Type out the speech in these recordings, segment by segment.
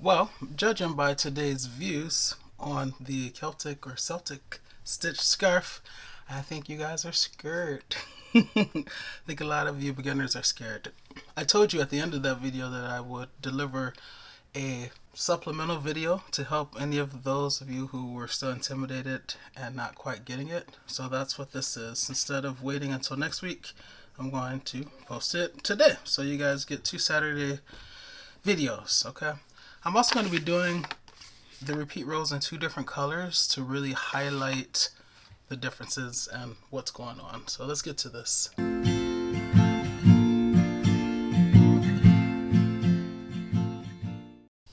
Well, judging by today's views on the Celtic stitch scarf, I think you guys are scared. I think a lot of you beginners are scared. I told you at the end of that video that I would deliver a supplemental video to help any of those of you who were still intimidated and not quite getting it. So that's what this is. Instead of waiting until next week, I'm going to post it today. So you guys get 2 Saturday videos, okay? I'm also going to be doing the repeat rows in 2 different colors to really highlight the differences and what's going on. So let's get to this.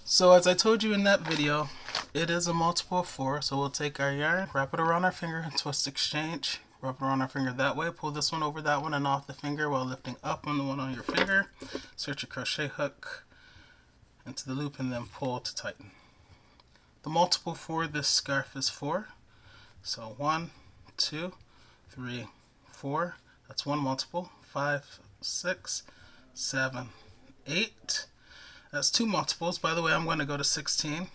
So as I told you in that video, it is a multiple of 4. So we'll take our yarn, wrap it around our finger, and twist exchange. Wrap it around our finger that way. Pull this one over that one and off the finger while lifting up on the one on your finger. Insert your crochet hook into the loop and then pull to tighten. The multiple for this scarf is 4. So 1, 2, 3, 4. That's one multiple. 5, 6, 7, 8. That's 2 multiples. By the way, I'm going to go to 16.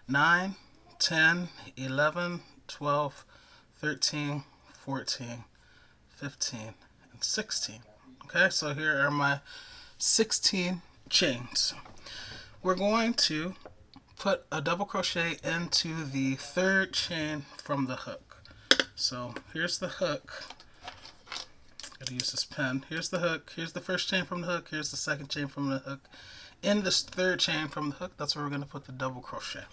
9, 10, 11, 12, 13, 14, 15, and 16. Okay, so here are my 16 chains. We're going to put a double crochet into the 3rd chain from the hook. So here's the hook. Gotta use this pen. Here's the hook. Here's the 1st chain from the hook. Here's the 2nd chain from the hook. In this 3rd chain from the hook, that's where we're going to put the double crochet.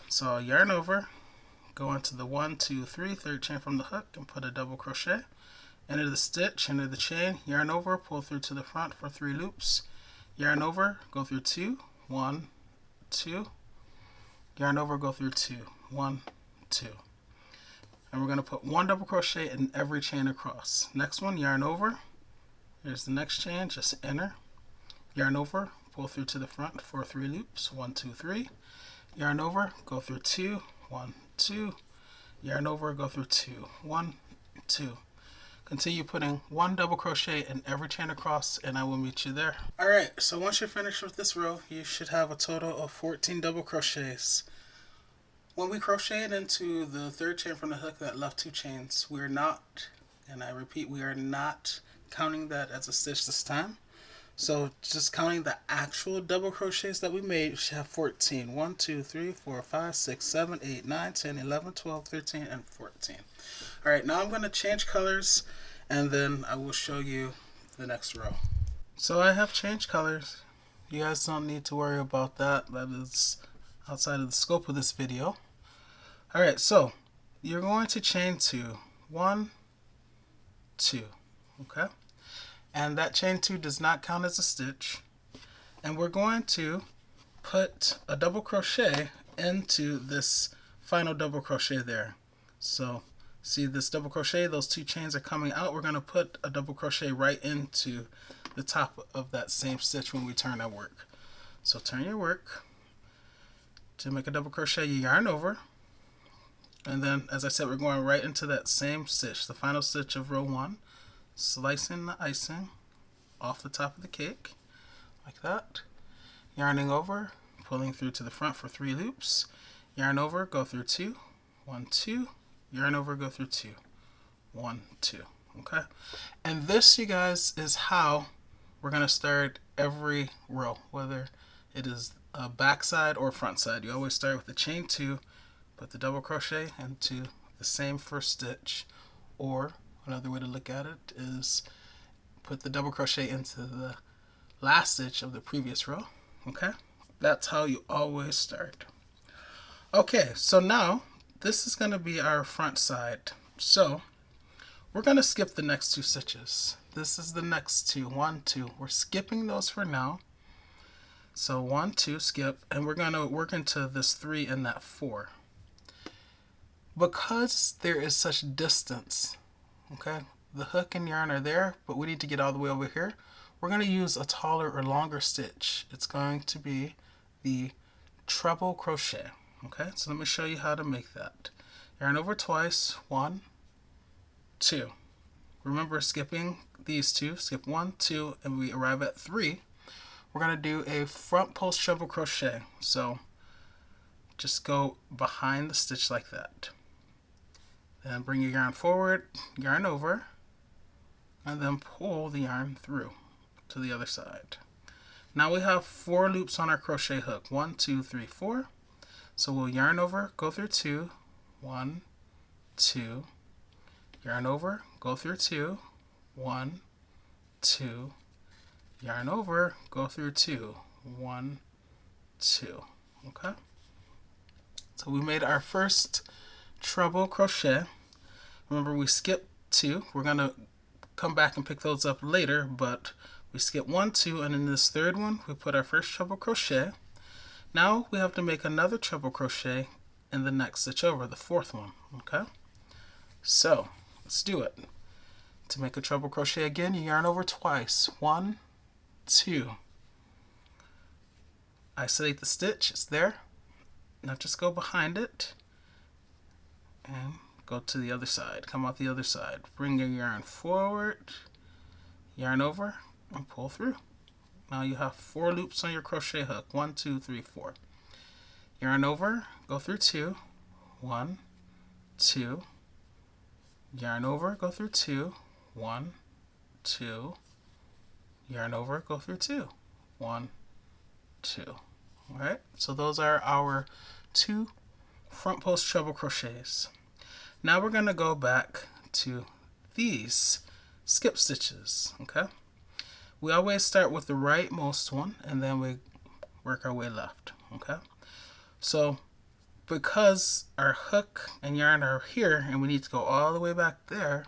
So I'll yarn over, go into the 1, 2, 3, 3rd chain from the hook, and put a double crochet. Enter the stitch, enter the chain, yarn over, pull through to the front for 3 loops. Yarn over, go through 2, 1, 2. Yarn over, go through 2, 1, 2. And we're going to put 1 double crochet in every chain across. Next one, yarn over. Here's the next chain, just enter. Yarn over, pull through to the front for 3 loops, 1, 2, 3. Yarn over, go through 2, 1, 2. Yarn over, go through 2, 1, 2. Continue putting 1 double crochet in every chain across, and I will meet you there. Alright, so once you're finished with this row, you should have a total of 14 double crochets. When we crocheted into the 3rd chain from the hook that left 2 chains, we're not, and I repeat, we are not counting that as a stitch this time. So just counting the actual double crochets that we made, we should have 14. 1, 2, 3, 4, 5, 6, 7, 8, 9, 10, 11, 12, 13, and 14. Alright, now I'm going to change colors and then I will show you the next row. So I have changed colors. You guys don't need to worry about that. That is outside of the scope of this video. Alright, so you're going to chain 2. 1, 2. Okay? And that chain 2 does not count as a stitch. And we're going to put a double crochet into this final double crochet there. So see this double crochet, those 2 chains are coming out. We're going to put a double crochet right into the top of that same stitch when we turn our work. So turn your work. To make a double crochet, you yarn over. And then, as I said, we're going right into that same stitch, the final stitch of row 1. Slicing the icing off the top of the cake, like that. Yarning over, pulling through to the front for 3 loops. Yarn over, go through 2, 1, 2. Yarn over, go through 2, 1, 2. Okay? And this, you guys, is how we're going to start every row, whether it is a back side or front side. You always start with the chain 2, put the double crochet into the same 1st stitch, or another way to look at it is put the double crochet into the last stitch of the previous row. Okay? That's how you always start. Okay, so now this is going to be our front side. So we're going to skip the next 2 stitches. This is the next 2. 1, 2. We're skipping those for now. So 1, 2, skip, and we're going to work into this 3 and that 4. Because there is such distance, okay, the hook and yarn are there, but we need to get all the way over here. We're going to use a taller or longer stitch. It's going to be the treble crochet. Okay, so let me show you how to make that. Yarn over twice, 1, 2. Remember skipping these 2, skip 1, 2, and we arrive at 3. we're going to do a front post treble crochet. So just go behind the stitch like that. Then bring your yarn forward, yarn over, and then pull the yarn through to the other side. Now we have 4 loops on our crochet hook. 1, 2, 3, 4. So we'll yarn over, go through 2, 1, 2, yarn over, go through 2, 1, 2, yarn over, go through 2, 1, 2. Okay? So we made our first treble crochet. Remember, we skipped 2. We're going to come back and pick those up later, but we skipped 1, 2, and in this third one, we put our first treble crochet. Now we have to make another treble crochet in the next stitch over, the 4th one. Okay? So let's do it. To make a treble crochet again, you yarn over twice. 1, 2. Isolate the stitch. It's there. Now just go behind it and go to the other side. Come out the other side. Bring your yarn forward, yarn over, and pull through. Now you have 4 loops on your crochet hook. 1, 2, 3, 4. Yarn over, go through 2, 1, 2. Yarn over, go through 2, 1, 2. Yarn over, go through 2, 1, 2. All right, so those are our 2 front post treble crochets. Now we're going to go back to these skip stitches. Okay, we always start with the rightmost one and then we work our way left. Okay, so because our hook and yarn are here and we need to go all the way back there,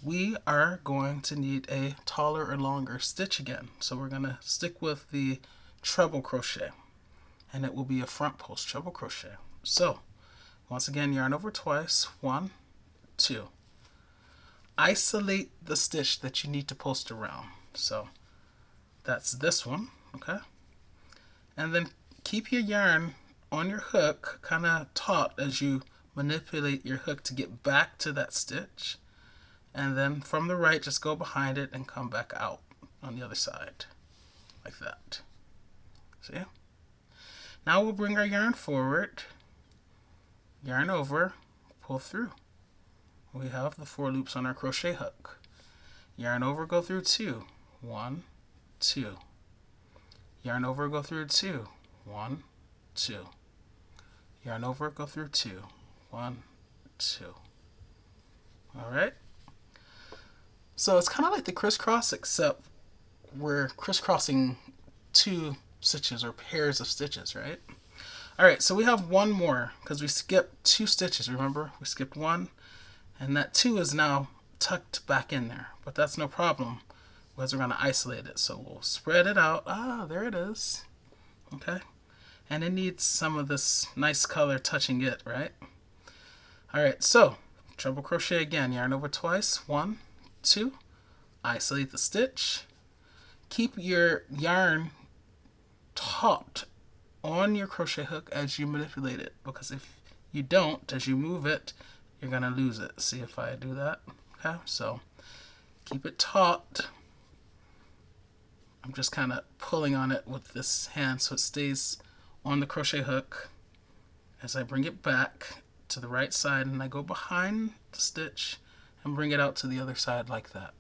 we are going to need a taller or longer stitch again. So we're going to stick with the treble crochet, and it will be a front post treble crochet. So once again, yarn over twice. 1, 2. Isolate the stitch that you need to post around. So that's this one. Okay, and then keep your yarn on your hook kind of taut as you manipulate your hook to get back to that stitch, and then from the right just go behind it and come back out on the other side like that. See? Now we'll bring our yarn forward, yarn over, pull through. We have the 4 loops on our crochet hook. Yarn over, go through 2, 1, 2. Yarn over, go through 2, 1, 2. Yarn over, go through 2, 1, 2. All right. So it's kind of like the crisscross, except we're crisscrossing 2 stitches or pairs of stitches, right? All right, so we have one more because we skipped 2 stitches. Remember, we skipped 1, and that 2 is now tucked back in there, but that's no problem because we're going to isolate it. So we'll spread it out. Ah, there it is. Okay, and it needs some of this nice color touching it, right? All right, so treble crochet again. Yarn over twice. 1, 2. Isolate the stitch. Keep your yarn taut on your crochet hook as you manipulate it, because if you don't, as you move it, you're going to lose it. See if I do that? Okay, so keep it taut. I'm just kind of pulling on it with this hand so it stays on the crochet hook as I bring it back to the right side, and I go behind the stitch and bring it out to the other side like that.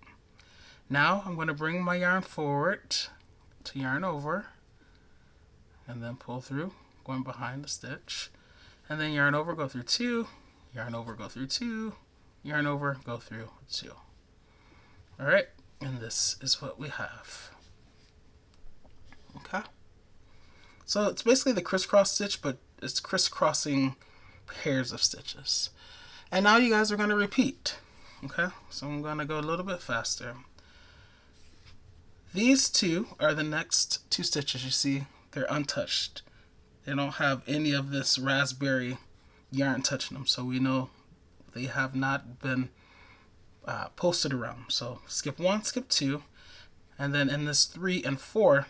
Now I'm going to bring my yarn forward to yarn over and then pull through, going behind the stitch, and then yarn over, go through 2, yarn over, go through 2, yarn over, go through 2. All right, and this is what we have. Okay, so it's basically the crisscross stitch, but it's crisscrossing pairs of stitches. And now you guys are going to repeat. Okay, so I'm going to go a little bit faster. These 2 are the next 2 stitches. You see, they're untouched. They don't have any of this raspberry yarn touching them, so we know they have not been posted around. So skip 1, skip 2, and then in this 3 and 4,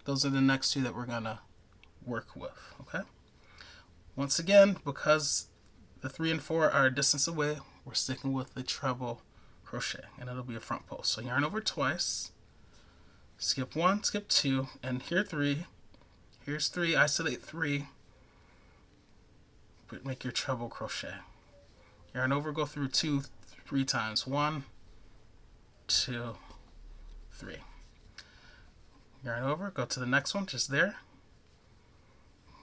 those are the next 2 that we're gonna work with. Okay, once again, because the 3 and 4 are a distance away, we're sticking with the treble crochet, and it'll be a front post. So yarn over twice, skip 1, skip 2, and here 3. Here's 3, isolate 3, but make your treble crochet. Yarn over, go through 2 3 times. 1, 2, 3. Yarn over, go to the next one, just there,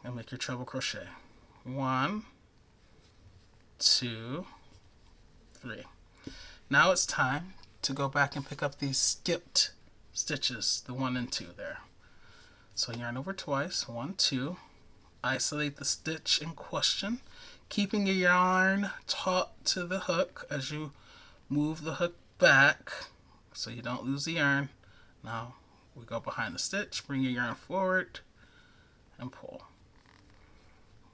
and make your treble crochet. 1, 2, 3. Now it's time to go back and pick up these skipped stitches, the 1 and 2 there. So yarn over twice, 1, 2, isolate the stitch in question, keeping your yarn taut to the hook as you move the hook back so you don't lose the yarn. Now we go behind the stitch, bring your yarn forward and pull.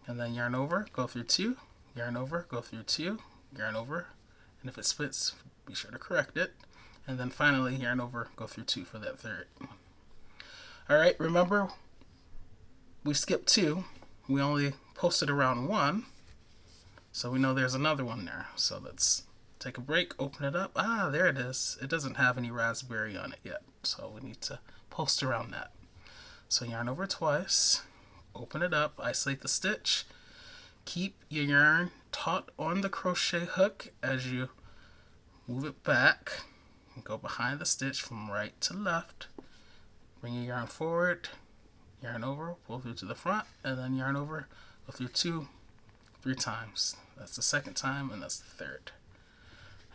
And then yarn over, go through 2, yarn over, go through 2, yarn over, and if it splits, be sure to correct it. And then finally yarn over, go through 2 for that third one. Alright, remember we skipped 2, we only posted around 1, so we know there's another one there. So let's take a break, open it up. Ah, there it is. It doesn't have any raspberry on it yet, so we need to post around that. So yarn over twice, open it up, isolate the stitch, keep your yarn taut on the crochet hook as you move it back, and go behind the stitch from right to left, bring your yarn forward, yarn over, pull through to the front, and then yarn over, go through 2 3 times. That's the second time, and that's the third.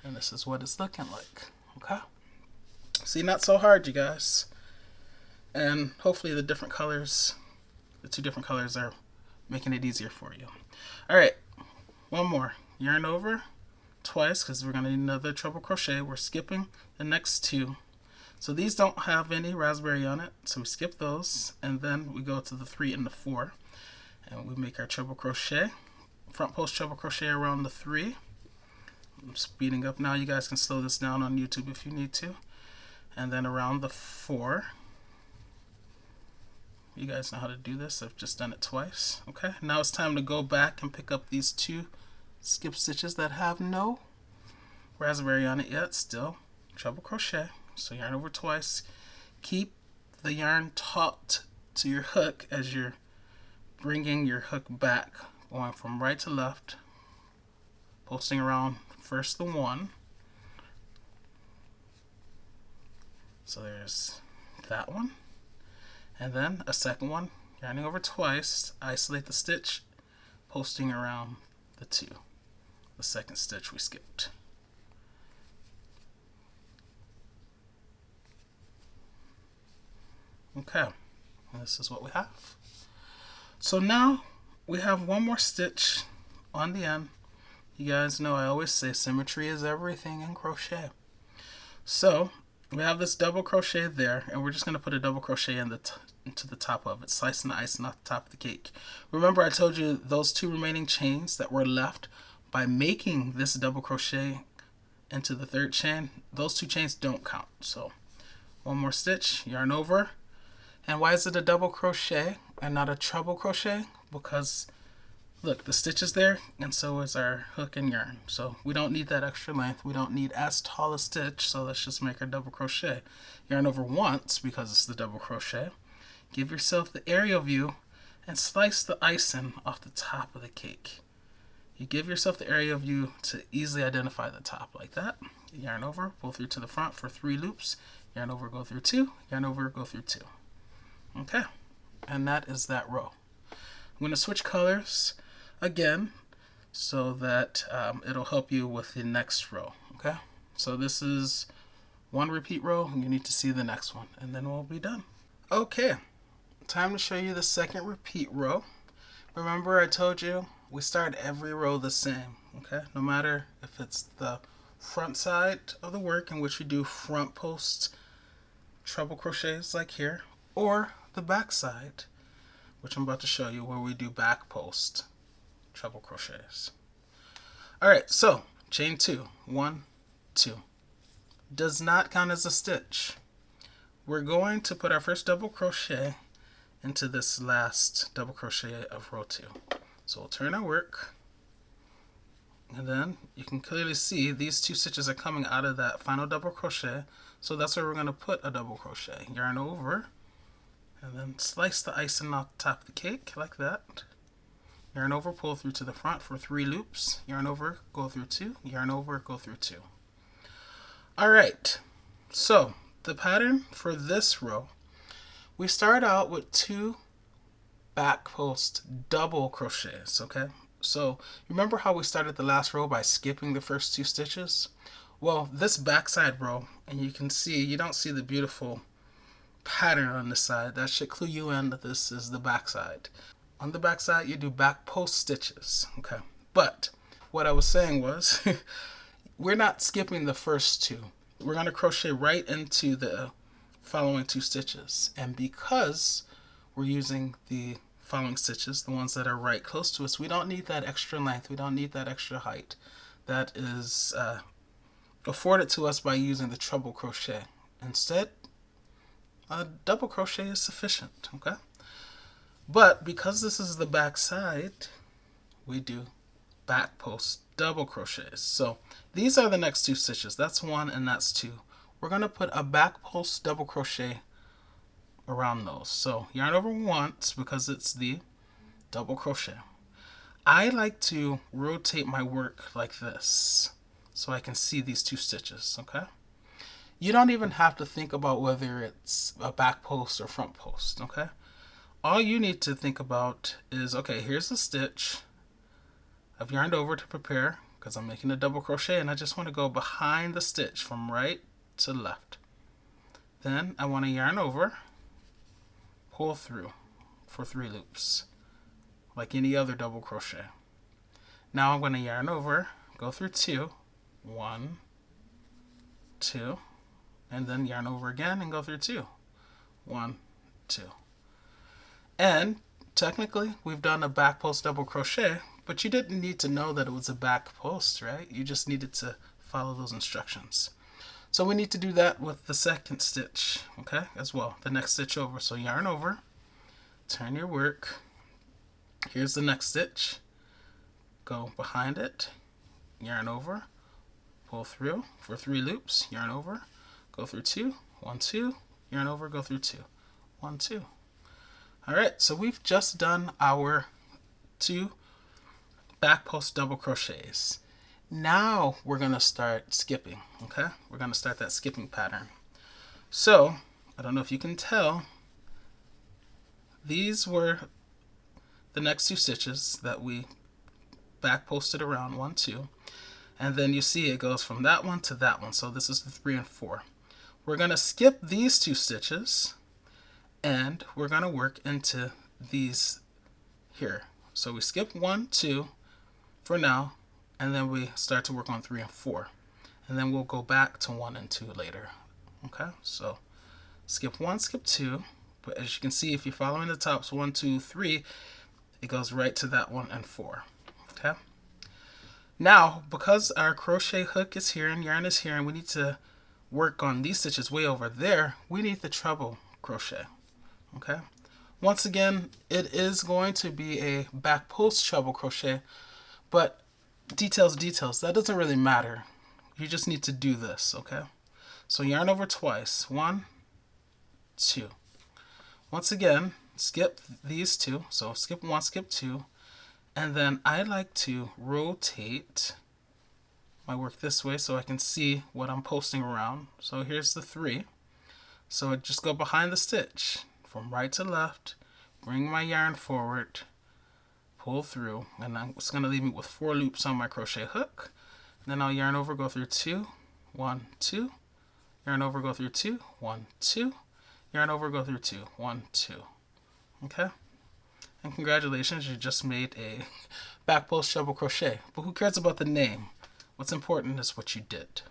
And this is what it's looking like. Okay? See, not so hard, you guys. And hopefully the different colors, the 2 different colors are making it easier for you. Alright, one more. Yarn over twice, because we're going to need another treble crochet. We're skipping the next 2. So these don't have any raspberry on it, so we skip those, and then we go to the 3 and the 4, and we make our treble crochet, front post treble crochet around the 3. I'm speeding up now. You guys can slow this down on YouTube if you need to. And then around the 4. You guys know how to do this. I've just done it twice. Okay, now it's time to go back and pick up these 2 skip stitches that have no raspberry on it yet. Still treble crochet. So yarn over twice, keep the yarn taut to your hook as you're bringing your hook back, going from right to left, posting around first the 1. So there's that one, and then a second one, yarning over twice, isolate the stitch, posting around the 2, the second stitch we skipped. Okay, and this is what we have. So now we have one more stitch on the end. You guys know I always say symmetry is everything in crochet. So we have this double crochet there, and we're just going to put a double crochet into the top of it, slicing the icing off the top of the cake. Remember I told you those 2 remaining chains that were left by making this double crochet into the 3rd chain, those 2 chains don't count. So one more stitch, yarn over. And why is it a double crochet and not a treble crochet? Because look, the stitch is there, and so is our hook and yarn. So we don't need that extra length. We don't need as tall a stitch, so let's just make our double crochet. Yarn over once because it's the double crochet. Give yourself the aerial view and slice the icing off the top of the cake. You give yourself the aerial view to easily identify the top like that. Yarn over, pull through to the front for 3 loops. Yarn over, go through 2. Yarn over, go through 2. Okay, and that is that row. I'm going to switch colors again so that it'll help you with the next row. Okay, so this is one repeat row, and you need to see the next one, and then we'll be done. Okay, time to show you the second repeat row. Remember I told you we start every row the same. Okay, no matter if it's the front side of the work in which we do front post treble crochets like here, or the back side, which I'm about to show you, where we do back post treble crochets. Alright, so chain 2, 1, 2. Does not count as a stitch. We're going to put our first double crochet into this last double crochet of row 2. So we'll turn our work, And then you can clearly see these 2 stitches are coming out of that final double crochet. So that's where we're going to put a double crochet. Yarn over, and then slice the icing off the top of the cake like that. Yarn over, pull through to the front for 3 loops. Yarn over, go through 2. Yarn over, go through 2. Alright, so the pattern for this row, we start out with 2 back post double crochets, okay? So remember how we started the last row by skipping the first 2 stitches? Well, this backside row, and you can see, you don't see the beautiful pattern on this side. That should clue you in that this is the backside. On the backside, you do back post stitches, okay? But what I was saying was, we're not skipping the first 2. We're going to crochet right into the following 2 stitches. And because we're using the following stitches, the ones that are right close to us, we don't need that extra length. We don't need that extra height. That is afforded to us by using the treble crochet. Instead, a double crochet is sufficient, okay? But because this is the back side, we do back post double crochets. So these are the next 2 stitches. That's 1 and that's 2. We're going to put a back post double crochet around those. So yarn over once because it's the double crochet. I like to rotate my work like this so I can see these 2 stitches, okay? You don't even have to think about whether it's a back post or front post, okay? All you need to think about is, okay, here's the stitch. I've yarned over to prepare because I'm making a double crochet and I just want to go behind the stitch from right to left. Then I want to yarn over, pull through for 3 loops like any other double crochet. Now I'm going to yarn over, go through 2, 1, 2, and then yarn over again and go through 2, 1, 2. And technically we've done a back post double crochet, but you didn't need to know that it was a back post, right? You just needed to follow those instructions. So we need to do that with the second stitch, okay, as well, the next stitch over. So yarn over, turn your work, here's the next stitch, go behind it, yarn over, pull through for 3 loops, yarn over, go through 2, 1, 2, yarn over, go through 2, 1, 2. Alright, so we've just done our 2 back post double crochets. Now we're going to start skipping, okay? We're going to start that skipping pattern. So, I don't know if you can tell, these were the next 2 stitches that we back posted around, 1, 2. And then you see it goes from that one to that one. So this is the 3 and 4. We're going to skip these 2 stitches and we're going to work into these here. So we skip 1, 2 for now, and then we start to work on 3 and 4. And then we'll go back to 1 and 2 later. Okay, so skip 1, skip 2. But as you can see, if you're following the tops 1, 2, 3, it goes right to that 1 and 4. Okay. Now, because our crochet hook is here and yarn is here, and we need to work on these stitches way over there, we need the treble crochet. Okay. Once again, it is going to be a back post treble crochet, but details, that doesn't really matter. You just need to do this, okay? So yarn over twice, 1, 2. Once again, skip these 2. So skip 1, skip 2. And then I like to rotate my work this way so I can see what I'm posting around. So here's the 3. So I just go behind the stitch from right to left, bring my yarn forward, pull through, and it's going to leave me with 4 loops on my crochet hook. And then I'll yarn over, go through 2, 1, 2, yarn over, go through 2, 1, 2, yarn over, go through 2, 1, 2. Okay? And congratulations, you just made a back post treble crochet. But who cares about the name? What's important is what you did.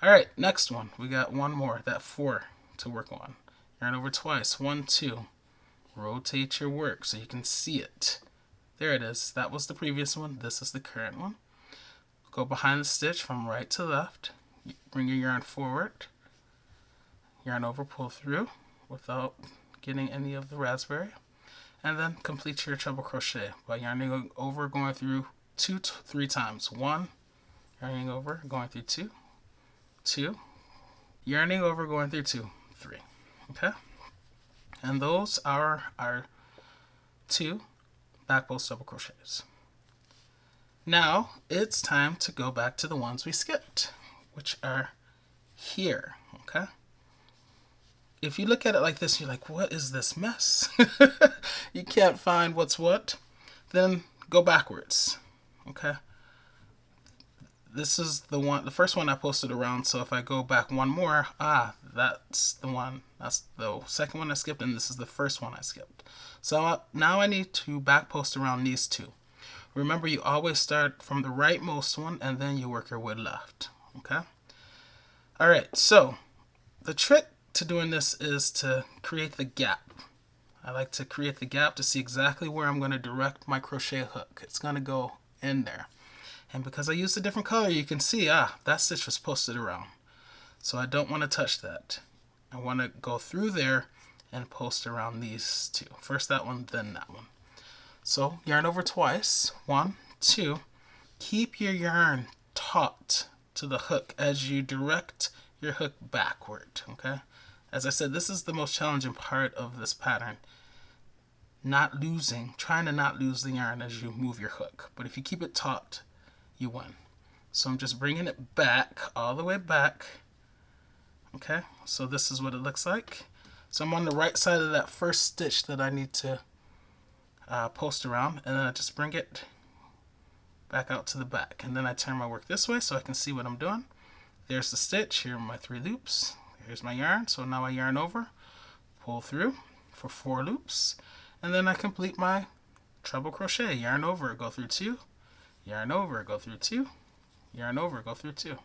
Alright, next one. We got one more, that 4 to work on. Yarn over twice, 1, 2. Rotate your work so you can see it. There it is. That was the previous one. This is the current one. Go behind the stitch from right to left. Bring your yarn forward. Yarn over, pull through without getting any of the raspberry. And then complete your treble crochet by yarning over, going through three times. 1, yarning over, going through 2, 2, yarning over, going through 2, 3. Okay? And those are our 2 back post double crochets. Now it's time to go back to the ones we skipped, which are here. Okay? If you look at it like this, you're like, what is this mess? You can't find what's what. Then go backwards. Okay? This is the first one I posted around, so if I go back one more, that's the one. That's the second one I skipped, and this is the first one I skipped. So now I need to back post around these 2. Remember, you always start from the rightmost one, and then you work your way left. Okay? All right, so the trick to doing this is to create the gap. I like to create the gap to see exactly where I'm going to direct my crochet hook. It's going to go in there. And because I used a different color, you can see, that stitch was posted around. So I don't want to touch that. I want to go through there and post around these 2. First that one, then that one. So yarn over twice. 1, 2. Keep your yarn taut to the hook as you direct your hook backward. Okay? As I said, this is the most challenging part of this pattern. Trying to not lose the yarn as you move your hook. But if you keep it taut, you win. So I'm just bringing it back, all the way back. Okay, so this is what it looks like. So I'm on the right side of that first stitch that I need to post around, and then I just bring it back out to the back. And then I turn my work this way so I can see what I'm doing. There's the stitch, here are my 3 loops. Here's my yarn, so now I yarn over, pull through for 4 loops, and then I complete my treble crochet. Yarn over, go through 2, yarn over, go through 2, yarn over, go through 2.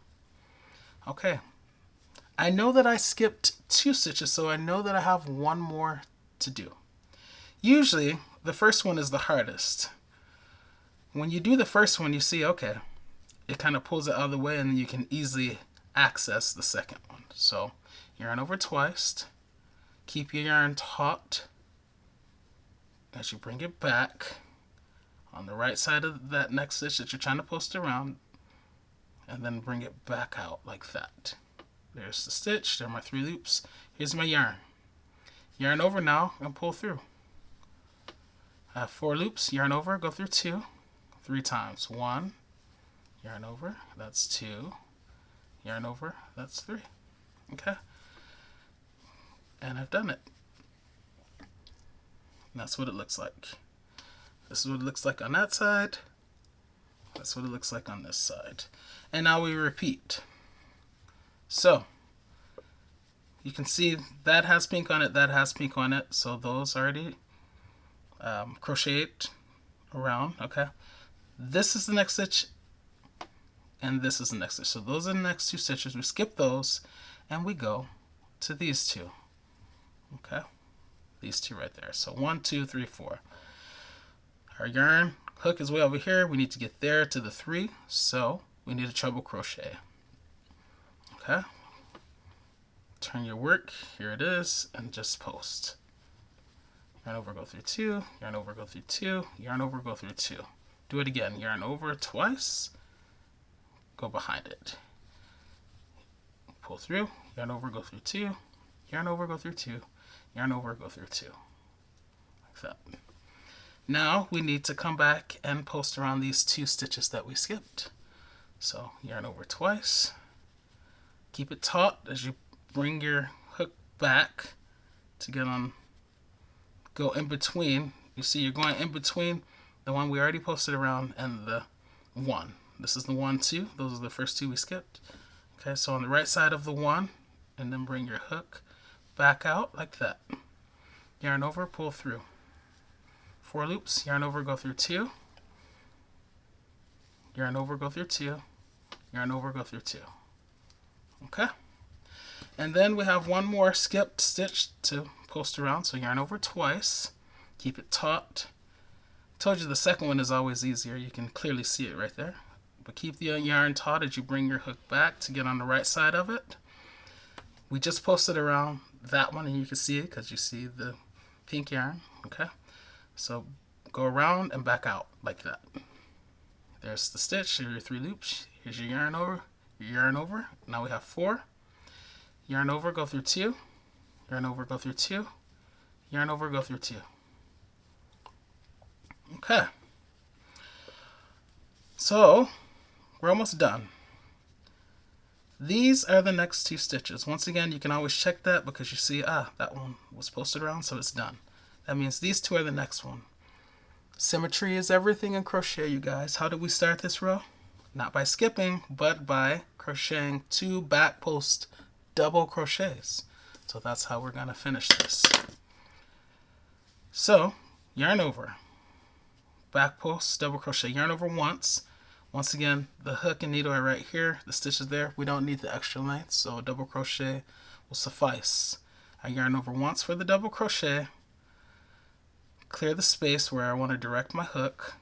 Okay, I know that I skipped 2 stitches, so I know that I have 1 more to do. Usually, the first one is the hardest. When you do the first one, you see, okay, it kind of pulls it out of the way, and then you can easily access the second one. So yarn over twice, keep your yarn taut as you bring it back on the right side of that next stitch that you're trying to post around, and then bring it back out like that. There's the stitch, there are my 3 loops. Here's my yarn. Yarn over now and pull through. I have 4 loops, yarn over, go through 2, 3 times. 1, yarn over, that's 2, yarn over, that's 3. Okay? And I've done it. And that's what it looks like. This is what it looks like on that side. That's what it looks like on this side. And now we repeat. So, you can see that has pink on it, that has pink on it. So those already crocheted around, okay? This is the next stitch, and this is the next stitch. So those are the next 2 stitches. We skip those, and we go to these 2, okay? These 2 right there. So 1, 2, 3, 4. Our yarn hook is way over here. We need to get there to the 3, so we need a treble crochet. Okay? Turn your work, here it is, and just post. Yarn over, go through 2, yarn over, go through 2, yarn over, go through 2. Do it again. Yarn over twice, go behind it. Pull through, yarn over, go through 2, yarn over, go through 2, yarn over, go through 2. Like that. Now we need to come back and post around these 2 stitches that we skipped. So yarn over twice, keep it taut as you bring your hook back to go in between. You see you're going in between the one we already posted around and the 1. This is the 1, 2. Those are the first 2 we skipped. Okay, so on the right side of the 1, and then bring your hook back out like that. Yarn over, pull through. 4 loops, yarn over, go through 2. Yarn over, go through 2. Yarn over, go through 2. Okay? And then we have 1 more skipped stitch to post around. So yarn over twice. Keep it taut. Told you the second one is always easier. You can clearly see it right there. But keep the yarn taut as you bring your hook back to get on the right side of it. We just posted around that one, and you can see it because you see the pink yarn. Okay? So go around and back out like that. There's the stitch. Here are your 3 loops. Here's your yarn over. Your yarn over. Now we have 4. Yarn over, go through 2. Yarn over, go through 2. Yarn over, go through 2. Okay. So we're almost done. These are the next 2 stitches. Once again, you can always check that because you see, that one was posted around, so it's done. That means these 2 are the next one. Symmetry is everything in crochet, you guys. How did we start this row? Not by skipping, but by crocheting 2 back post double crochets. So that's how we're going to finish this. So, yarn over, back post, double crochet, yarn over once. Once again, the hook and needle are right here. The stitch is there. We don't need the extra length, so a double crochet will suffice. I yarn over once for the double crochet. Clear the space where I want to direct my hook.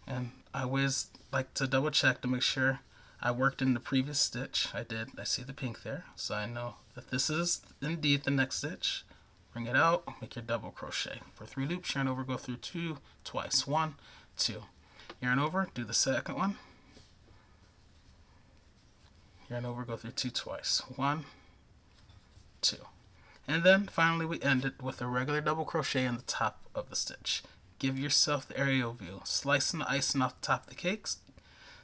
And I always like to double check to make sure I worked in the previous stitch. I did. I see the pink there, so I know that this is indeed the next stitch. Bring it out, make your double crochet. For 3 loops, yarn over, go through 2 twice. 1, 2. Yarn over, do the second one. Yarn over, go through 2 twice. 1, 2. And then finally we end it with a regular double crochet in the top of the stitch. Give yourself the aerial view. Slicing the icing off the top of the cakes.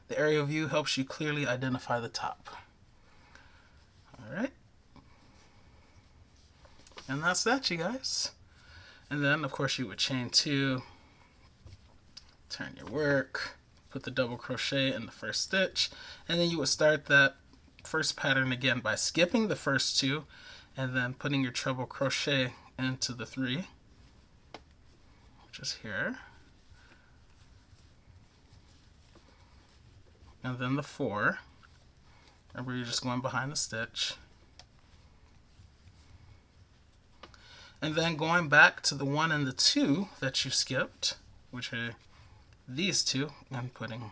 The aerial view helps you clearly identify the top. Alright. And that's that, you guys. And then, of course, you would chain 2, turn your work, put the double crochet in the first stitch, and then you would start that first pattern again by skipping the first 2 and then putting your treble crochet into the 3, which is here, and then the 4. Remember, you're just going behind the stitch. And then going back to the 1 and the 2 that you skipped, which are these 2, and putting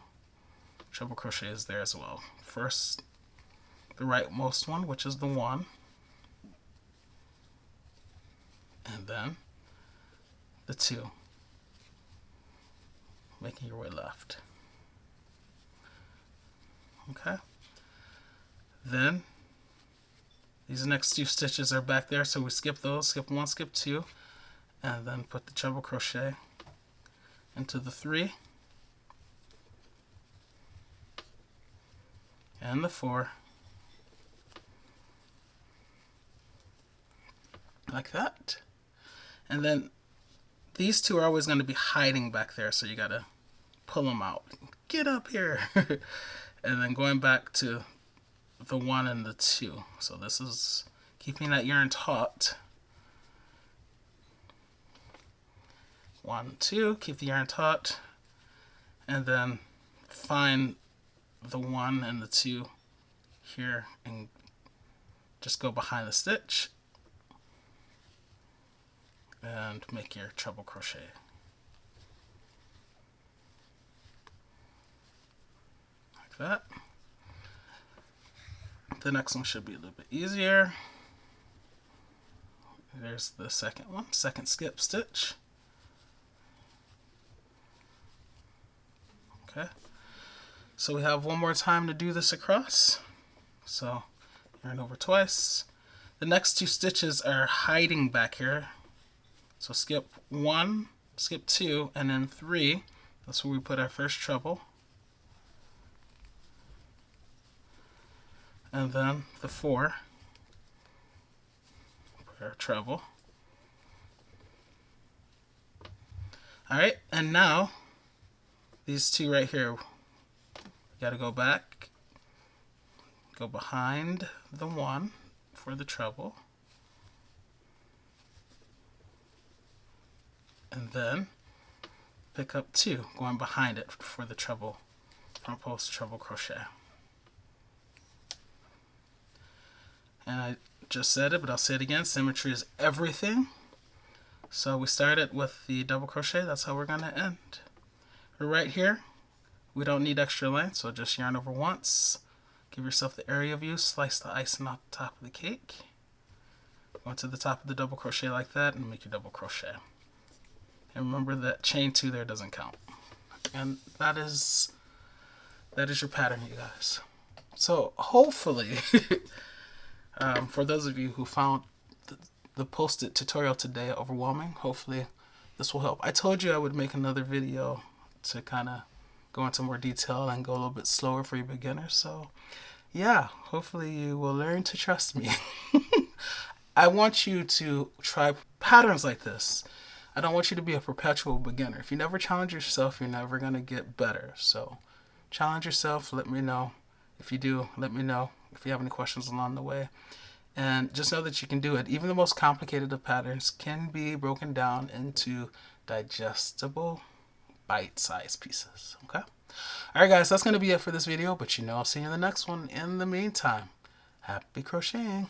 treble crochets there as well. First, the rightmost one, which is the 1, and then the 2, making your way left. Okay. Then these next 2 stitches are back there, so we skip those, skip 1, skip 2, and then put the treble crochet into the 3 and the 4, like that. And then these 2 are always going to be hiding back there, so you got to pull them out. Get up here! And then going back to the 1 and the 2. So this is keeping that yarn taut. 1, 2, keep the yarn taut, and then find the 1 and the 2 here and just go behind the stitch and make your treble crochet. Like that. The next one should be a little bit easier. There's the second one, second skip stitch. Okay, so we have one more time to do this across. So yarn over twice. The next 2 stitches are hiding back here. So skip 1, skip 2, and then 3. That's where we put our first treble. And then the 4, put our treble. Alright, and now these 2 right here, you got to go back, go behind the 1 for the treble, and then pick up 2, going behind it for the treble, front post treble crochet. And I just said it, but I'll say it again, symmetry is everything. So we started with the double crochet, that's how we're going to end. We're right here, we don't need extra length, so just yarn over once, give yourself the area view, slice the icing off the top of the cake, go to the top of the double crochet like that, and make your double crochet. And remember that chain 2 there doesn't count. And that is your pattern, you guys. So hopefully, for those of you who found the posted tutorial today overwhelming, hopefully this will help. I told you I would make another video to kind of go into more detail and go a little bit slower for you beginners. So yeah, hopefully you will learn to trust me. I want you to try patterns like this. I don't want you to be a perpetual beginner. If you never challenge yourself, you're never going to get better. So challenge yourself. Let me know. If you do, let me know if you have any questions along the way. And just know that you can do it. Even the most complicated of patterns can be broken down into digestible, bite-sized pieces. Okay? Alright guys, that's going to be it for this video. But I'll see you in the next one. In the meantime, happy crocheting.